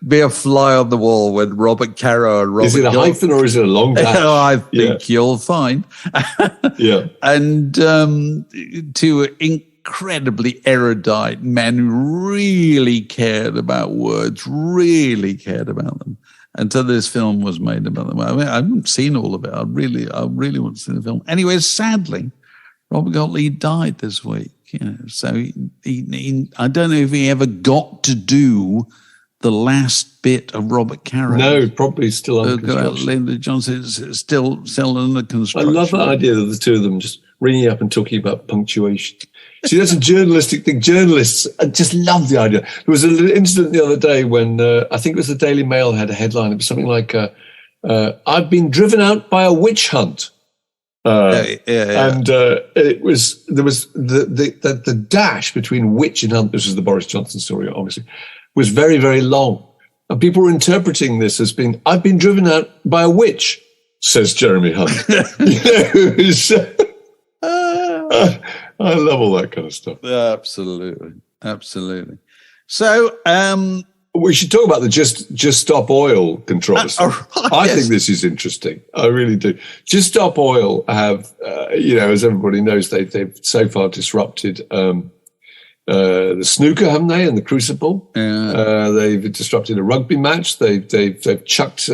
Be a fly on the wall when Robert Caro and Robert... Is it a hyphen or is it a long dash? I think you'll find. Yeah. And to incredibly erudite men who really cared about words, really cared about them. Until this film was made about them. I haven't seen all of it. I really want to see the film. Anyway, sadly, Robert Gottlieb died this week. So he I don't know if he ever got to do the last bit of Robert Caro. No, probably still under construction. Lyndon Johnson is still under construction. I love that idea of the two of them just ringing up and talking about punctuation. See, that's a journalistic thing. Journalists just love the idea. There was an incident the other day when I think it was the Daily Mail had a headline. It was something like, I've been driven out by a witch hunt. And there was the dash between witch and hunt. This is the Boris Johnson story, obviously, was very, very long. And people were interpreting this as being, I've been driven out by a witch, says Jeremy Hunt. I love all that kind of stuff. Absolutely. Absolutely. So, we should talk about the just stop oil controversy. Right, I think this is interesting. I really do. Just Stop Oil have, as everybody knows, they've so far disrupted the snooker, haven't they, and the Crucible? Yeah. They've disrupted a rugby match. They've chucked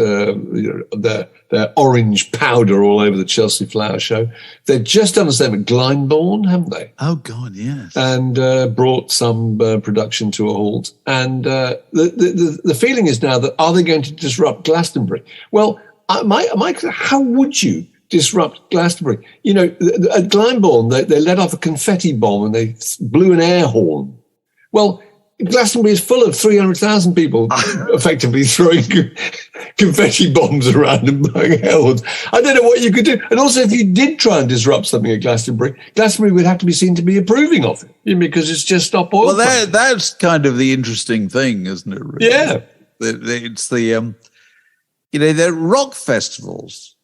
their orange powder all over the Chelsea Flower Show. They've just done the same at Glyndebourne, haven't they? Oh God, yes. And brought some production to a halt. And the feeling is now that, are they going to disrupt Glastonbury? Well, how would you disrupt Glastonbury? At Glyndebourne, they let off a confetti bomb and they blew an air horn. Well, Glastonbury is full of 300,000 people effectively throwing confetti bombs around and blowing air horns. I don't know what you could do. And also, if you did try and disrupt something at Glastonbury would have to be seen to be approving of it, because it's Just Stop Oil. Well, that's kind of the interesting thing, isn't it? Really? Yeah. It's the rock festivals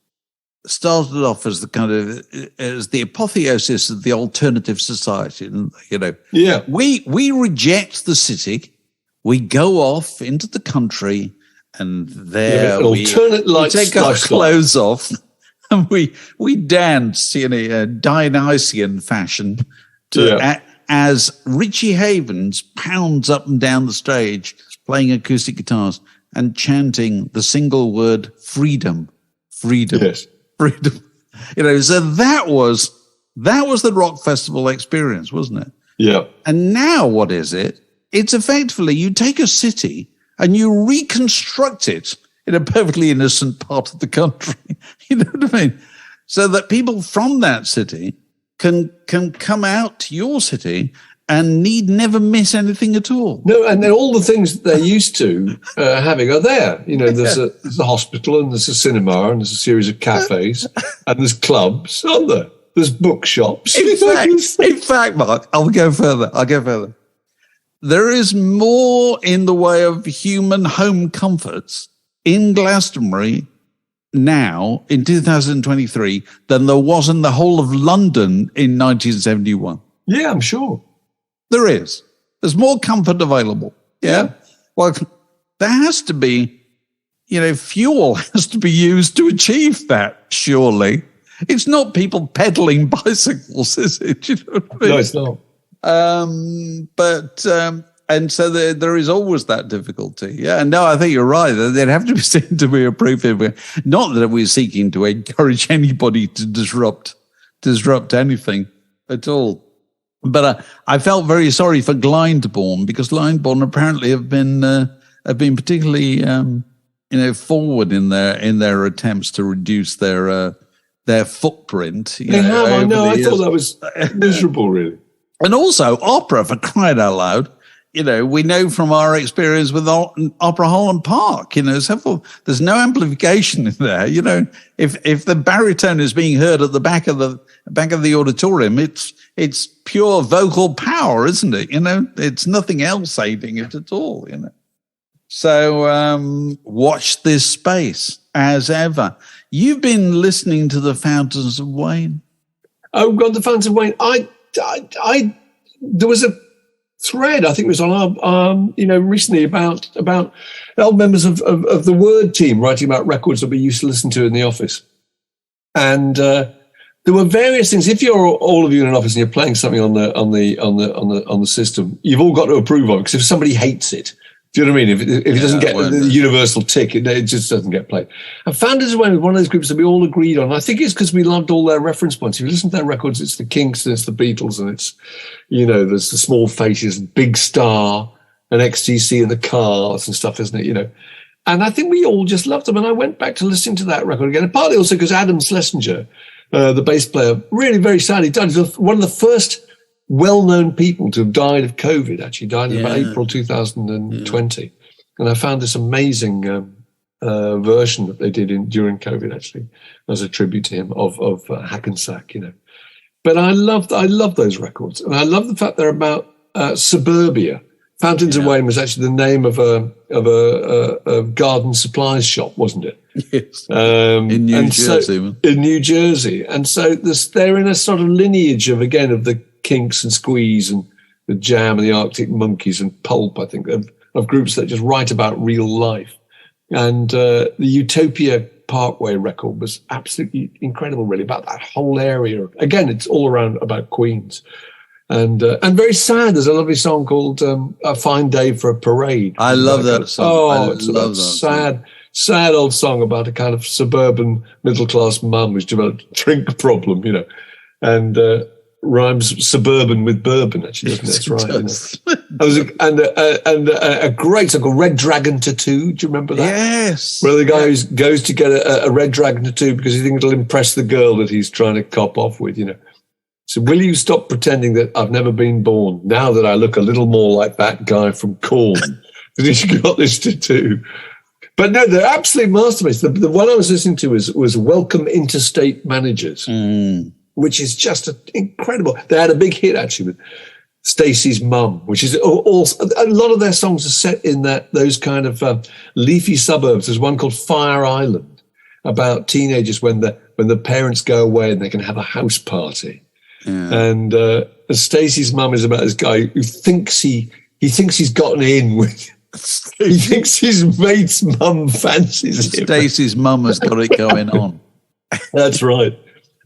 started off as the apotheosis of the alternative society. Yeah. We reject the city. We go off into the country, and there we take our clothes off, and we dance in a Dionysian fashion as Richie Havens pounds up and down the stage, playing acoustic guitars and chanting the single word freedom. Yes. Freedom. So that was the rock festival experience, wasn't it? Yeah. And now what is it? It's effectively you take a city and you reconstruct it in a perfectly innocent part of the country. You know what I mean? So that people from that city can come out to your city and need never miss anything at all. No, and then all the things that they're used to having are there. There's a hospital, and there's a cinema, and there's a series of cafes, and there's clubs, aren't there? There's bookshops. In fact, Mark, I'll go further. There is more in the way of human home comforts in Glastonbury now, in 2023, than there was in the whole of London in 1971. Yeah, I'm sure. There is. There's more comfort available. Yeah. Well, there has to be, fuel has to be used to achieve that, surely. It's not people pedaling bicycles, is it? You know what I mean? No, it's not. And so there is always that difficulty. Yeah. And no, I think you're right. They'd have to be seen to be approved. Not that we're seeking to encourage anybody to disrupt anything at all. But I felt very sorry for Glyndebourne, because Glyndebourne apparently have been particularly forward in their attempts to reduce their footprint. They have. I know. I thought that was miserable, really. And also opera, for crying out loud. We know from our experience with Opera Holland Park, there's no amplification in there. If the baritone is being heard at the back of the auditorium, it's pure vocal power, isn't it? It's nothing else aiding it at all, So watch this space as ever. You've been listening to the Fountains of Wayne. Oh God, the Fountains of Wayne. There was a thread, I think it was on our, recently about old members of the Word team writing about records that we used to listen to in the office. And there were various things. If you're all of you in an office and you're playing something on the system, you've all got to approve of it, because if somebody hates it, do you know what I mean? If it doesn't get the universal tick, it just doesn't get played. And Founders Away was one of those groups that we all agreed on. I think it's because we loved all their reference points. If you listen to their records, it's the Kinks and it's the Beatles, and it's, there's the Small Faces, Big Star, and XTC and the Cars and stuff, isn't it? And I think we all just loved them. And I went back to listening to that record again, and partly also because Adam Schlesinger the bass player, really very sad. He died. He was one of the first well-known people to have died of COVID, actually. Died in about April 2020. And I found this amazing version that they did during COVID, actually, as a tribute to him of Hackensack, But I love those records. And I love the fact they're about suburbia. Fountains of Wayne was actually the name of a garden supplies shop, wasn't it? Yes. In New Jersey. In New Jersey. And so they're in a sort of lineage of the Kinks and Squeeze and the Jam and the Arctic Monkeys and Pulp, I think, of groups that just write about real life. And the Utopia Parkway record was absolutely incredible, really, about that whole area. Again, it's all around about Queens. And very sad. There's a lovely song called A Fine Day for a Parade. I love that song. Oh, it's a sad old song about a kind of suburban middle-class mum who's developed a drink problem, and rhymes suburban with bourbon, actually, doesn't it? That's right. And a great song called Red Dragon Tattoo. Do you remember that? Yes. Where the guy who goes to get a red dragon tattoo because he thinks it'll impress the girl that he's trying to cop off with, So will you stop pretending that I've never been born now that I look a little more like that guy from Korn? Because he's got this tattoo. But no, they're absolute masterpieces. The one I was listening to was Welcome Interstate Managers, which is just incredible. They had a big hit, actually, with Stacey's Mum, which is also, a lot of their songs are set in those kind of leafy suburbs. There's one called Fire Island, about teenagers when the parents go away and they can have a house party. Yeah. And Stacey's Mum is about this guy who thinks he's gotten in with. He thinks his mate's mum fancies him. Stacey's mum has got it going on. That's right.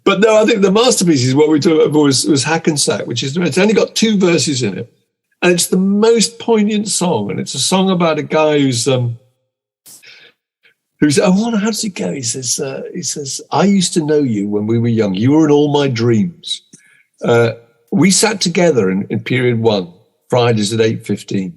But no, I think the masterpiece is what we talked about was Hackensack, which is, it's only got 2 verses in it. And it's the most poignant song. And it's a song about a guy who's how does it go? He says, I used to know you when we were young. You were in all my dreams. We sat together in period 1, Fridays at 8:15.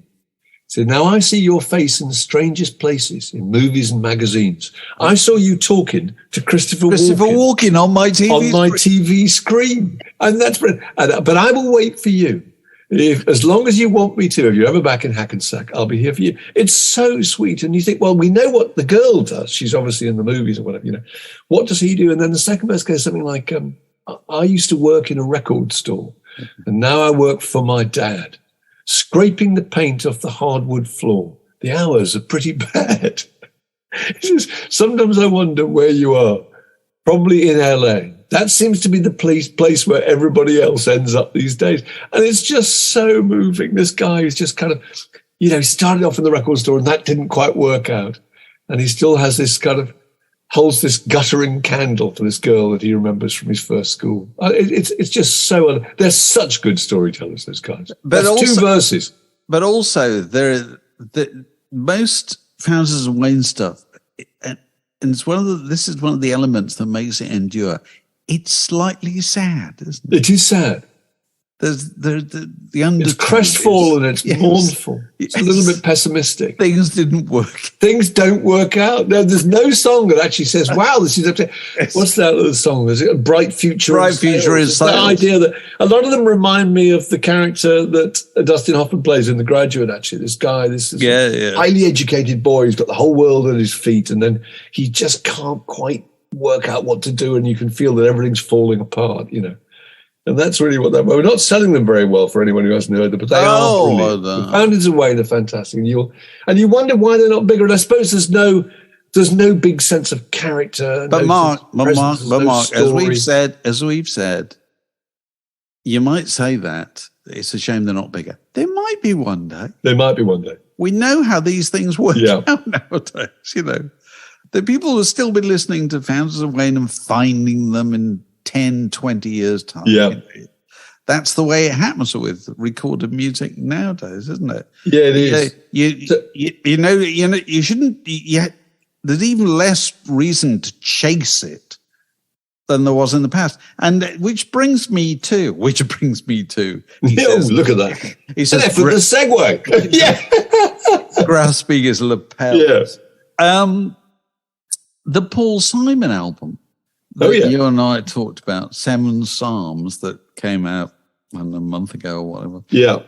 So now I see your face in the strangest places, in movies and magazines. I saw you talking to Christopher Walken on my TV screen. And that's brilliant. But I will wait for you. As long as you want me to, if you're ever back in Hackensack, I'll be here for you. It's so sweet. And you think, well, we know what the girl does. She's obviously in the movies or whatever, What does he do? And then the second verse goes something like, I used to work in a record store, and now I work for my dad. Scraping the paint off the hardwood floor. The hours are pretty bad. Sometimes I wonder where you are. Probably in LA. That seems to be the place where everybody else ends up these days. And it's just so moving. This guy is just kind of, he started off in the record store and that didn't quite work out. And he still has this kind of, holds this guttering candle for this girl that he remembers from his first school. It's just so, they're such good storytellers, those guys. But that's 2 verses. But also, most Fountains of Wayne stuff, and this is one of the elements that makes it endure. It's slightly sad, isn't it? It is sad. There's the undertone. It's crestfallen, it's mournful. It's a little bit pessimistic. Things didn't work. Things don't work out. No, there's no song that actually says, wow, this is upset. Yes. What's that other song? Is it A Bright Future? Bright Future is the idea that a lot of them remind me of the character that Dustin Hoffman plays in The Graduate, actually. This guy, this highly educated boy who's got the whole world at his feet, and then he just can't quite work out what to do, and you can feel that everything's falling apart, And that's really what we're not selling them very well for anyone who hasn't heard them, but they are brilliant. The Fountains of Wayne are fantastic. And you wonder why they're not bigger. And I suppose there's no big sense of character. But Mark, as we've said, you might say that it's a shame they're not bigger. There might be one day. There might be one day. We know how these things work out nowadays, The people will still be listening to Fountains of Wayne and finding them in 10, 20 years' time. Yeah. That's the way it happens with recorded music nowadays, isn't it? Yeah, it is. You shouldn't. There's even less reason to chase it than there was in the past. And which brings me to. He says, look at that. He says, for the segue. Grasping his lapels. Yes. The Paul Simon album You and I talked about 7 Psalms that came out a month ago or whatever. Yeah.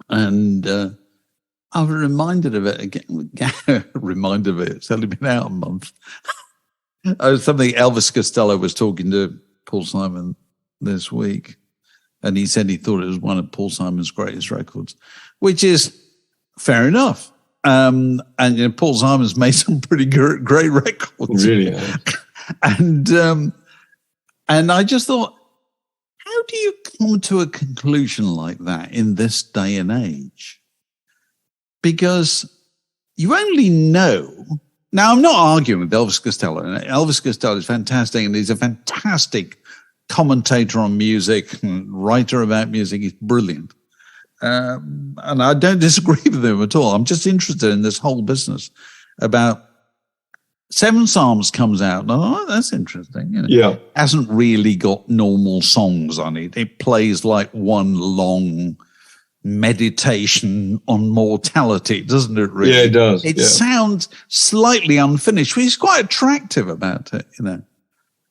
And I was reminded of it again. Reminded of it. It's only been out a month. Something Elvis Costello was talking to Paul Simon this week, and he said he thought it was one of Paul Simon's greatest records, which is fair enough. And Paul Simon's made some pretty great records. Really, yeah. And I just thought, how do you come to a conclusion like that in this day and age? Because you only know. Now, I'm not arguing with Elvis Costello. Elvis Costello is fantastic, and he's a fantastic commentator on music and writer about music. He's brilliant. And I don't disagree with him at all. I'm just interested in this whole business about 7 Psalms comes out. Oh, that's interesting. You know, yeah. Hasn't really got normal songs on it. It plays like one long meditation on mortality, doesn't it, really? Yeah, it does. It sounds slightly unfinished, which is quite attractive about it, you know.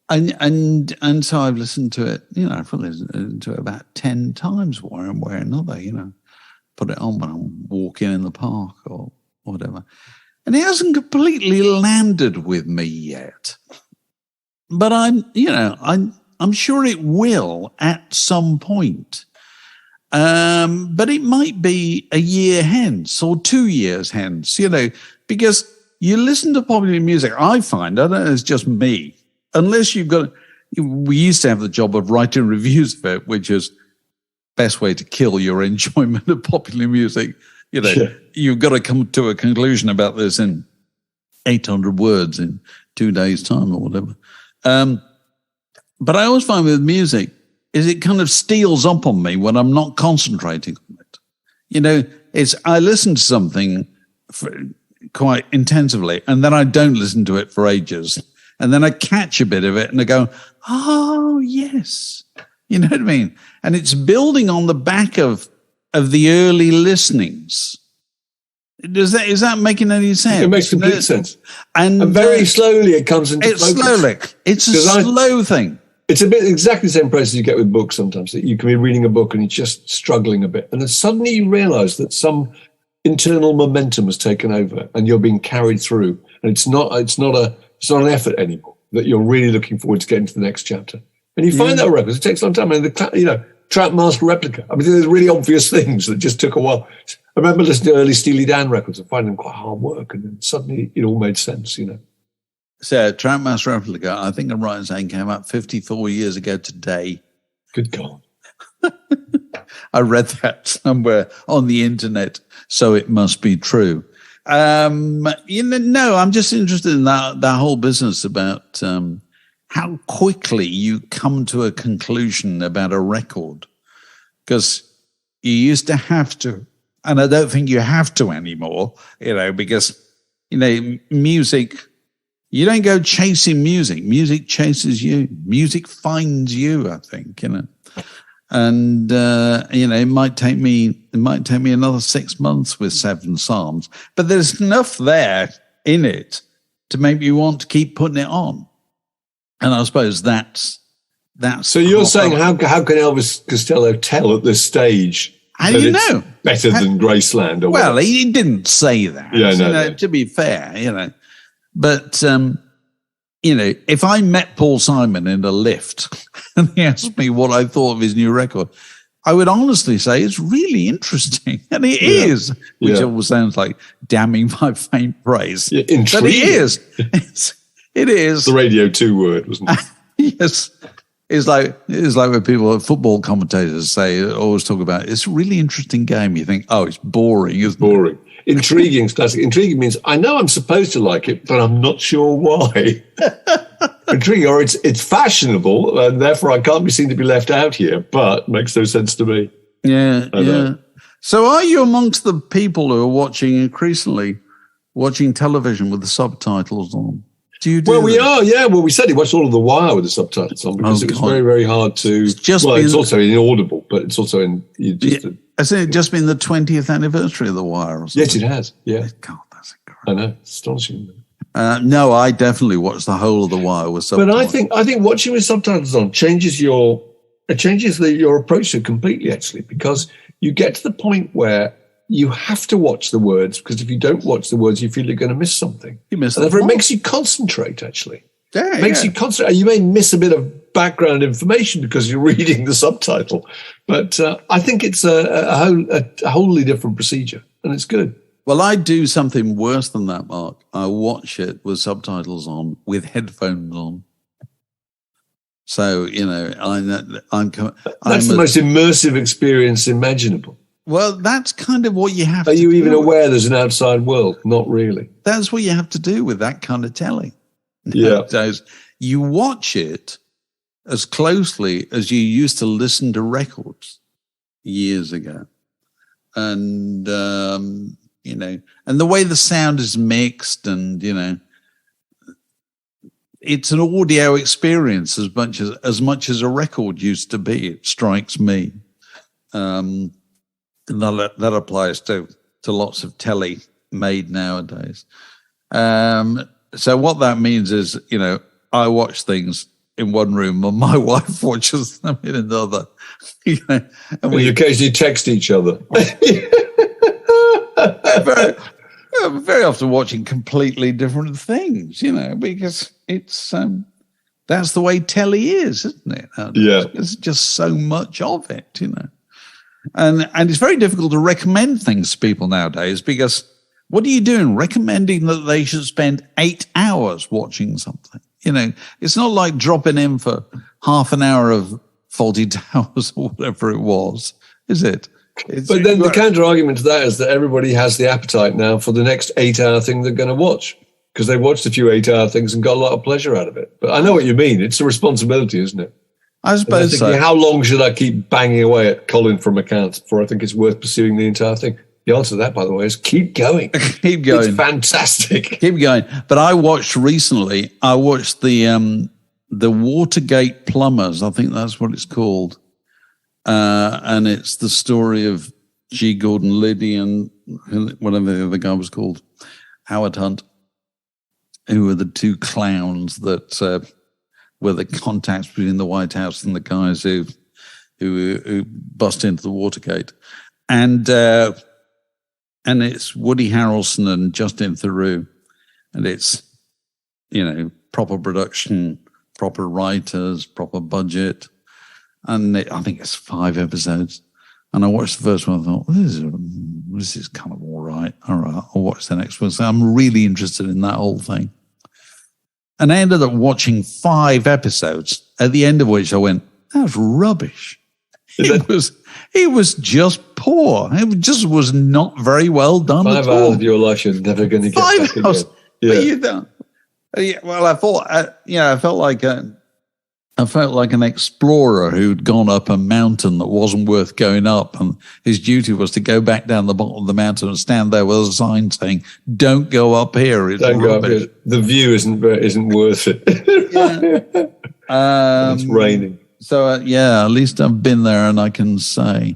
And so I've listened to it, you know, I've listened to it about 10 times one way or another, you know. Put it on when I'm walking in the park or whatever. And it hasn't completely landed with me yet. But I'm sure it will at some point. But it might be a year hence or 2 years hence, you know, because you listen to popular music, I find, I don't know, it's just me, unless you've got, we used to have the job of writing reviews of it, which is best way to kill your enjoyment of popular music. You know, You've got to come to a conclusion about this in 800 words in 2 days' time or whatever. But I always find with music, is it kind of steals up on me when I'm not concentrating on it. You know, I listen to something quite intensively, and then I don't listen to it for ages. And then I catch a bit of it and I go, oh, yes. You know what I mean? And it's building on the back of the early listenings. Is that making any sense? It makes complete sense. And very slowly it comes into focus. Slowly. It's a slow thing. It's a bit exactly the same process you get with books sometimes. That you can be reading a book and you're just struggling a bit. And then suddenly you realize that some internal momentum has taken over and you're being carried through. And it's not an effort anymore, that you're really looking forward to getting to the next chapter. And you find that records. It takes a long time. I mean, Trackmaster Replica. I mean, there's really obvious things that just took a while. I remember listening to early Steely Dan records and finding them quite hard work. And then suddenly it all made sense, you know. So Trackmaster Replica, I think I'm right in saying, came out 54 years ago today. Good God. I read that somewhere on the internet, so it must be true. No, I'm just interested in that whole business about how quickly you come to a conclusion about a record. Because you used to have to, and I don't think you have to anymore, you know, because, you know, music, you don't go chasing music. Music chases you. Music finds you, I think, you know. And, you know, it might take me another 6 months with 7 Psalms, but there's enough there in it to make me want to keep putting it on. And I suppose that's. So you're saying, how can Elvis Costello tell at this stage? How do you know? Better than Graceland? Or well, he didn't say that. Yeah, no. To be fair, you know. But, you know, if I met Paul Simon in a lift and he asked me what I thought of his new record, I would honestly say it's really interesting. And it is, which always sounds like damning my faint praise. Yeah, intriguing. But it is. It is. The Radio 2 word, wasn't it? Yes. It's like when people, football commentators always talk about, it's a really interesting game. You think, oh, it's boring, isn't it? Boring. Intriguing is classic. Intriguing means I know I'm supposed to like it, but I'm not sure why. Intriguing, or it's fashionable, and therefore I can't be seen to be left out here, but makes no sense to me. Yeah. So are you amongst the people who are increasingly watching television with the subtitles on? Do you do Well, we are, yeah. Well, we said he watched all of The Wire with the subtitles on because it was very, very hard to... It's also inaudible, but it's also in... Hasn't it just been the 20th anniversary of The Wire or something? Yes, it has, yeah. God, that's incredible. I know, it's astonishing. No, I definitely watched the whole of The Wire with subtitles. But I think watching with subtitles on changes your approach to it completely, actually, because you get to the point where you have to watch the words, because if you don't watch the words, you feel you're going to miss something. You miss and therefore, it makes you concentrate, actually. Yeah, it makes you concentrate. You may miss a bit of background information because you're reading the subtitle, but I think it's a wholly different procedure, and it's good. Well, I do something worse than that, Mark. I watch it with subtitles on, with headphones on. So, you know, I'm the most immersive experience imaginable. Well, that's kind of what you have to do. Are you even aware there's an outside world? Not really. That's what you have to do with that kind of telly. Yeah. You watch it as closely as you used to listen to records years ago. And, you know, and the way the sound is mixed and, you know, it's an audio experience as much as a record used to be, it strikes me. And that applies to lots of telly made nowadays. So what that means is, you know, I watch things in one room and my wife watches them in another. You know, and we occasionally text each other. very often watching completely different things, you know, because it's that's the way telly is, isn't it? Yeah. There's just so much of it, you know. And it's very difficult to recommend things to people nowadays, because what are you doing? Recommending that they should spend 8 hours watching something. You know, it's not like dropping in for half an hour of Faulty Towers or whatever it was, is it? But then the counter argument to that is that everybody has the appetite now for the next 8-hour thing they're going to watch, because they watched a few 8-hour things and got a lot of pleasure out of it. But I know what you mean. It's a responsibility, isn't it? I suppose so. How long should I keep banging away at Colin from accounts before I think it's worth pursuing the entire thing? The answer to that, by the way, is keep going. Keep going. It's fantastic. Keep going. But I watched the Watergate Plumbers. I think that's what it's called. And it's the story of G. Gordon Liddy and whatever the other guy was called, Howard Hunt, who were the two clowns that were the contacts between the White House and the guys who bust into the Watergate. And it's Woody Harrelson and Justin Theroux, and it's, you know, proper production, proper writers, proper budget, and I think it's 5 episodes. And I watched the first one. I thought, this is kind of all right. All right, I'll watch the next one. So I'm really interested in that whole thing. And I ended up watching 5 episodes, at the end of which I went, that was rubbish. It was just poor. It just was not very well done 5 at all. 5 hours of your life you're never going to get 5 back hours. again. Yeah. But you don't. Yeah, well, I thought, I felt like an explorer who'd gone up a mountain that wasn't worth going up, and his duty was to go back down the bottom of the mountain and stand there with a sign saying, "Don't go up here. It's Don't rubbish. go up here. The view isn't worth it." It's raining. So at least I've been there, and I can say,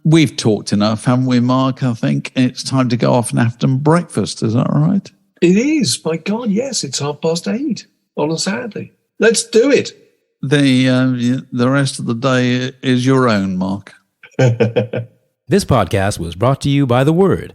we've talked enough, haven't we, Mark? I think it's time to go off and have some breakfast. Is that right? It is. My God, yes. It's 8:30 on a Saturday. Let's do it. The rest of the day is your own, Mark. This podcast was brought to you by The Word.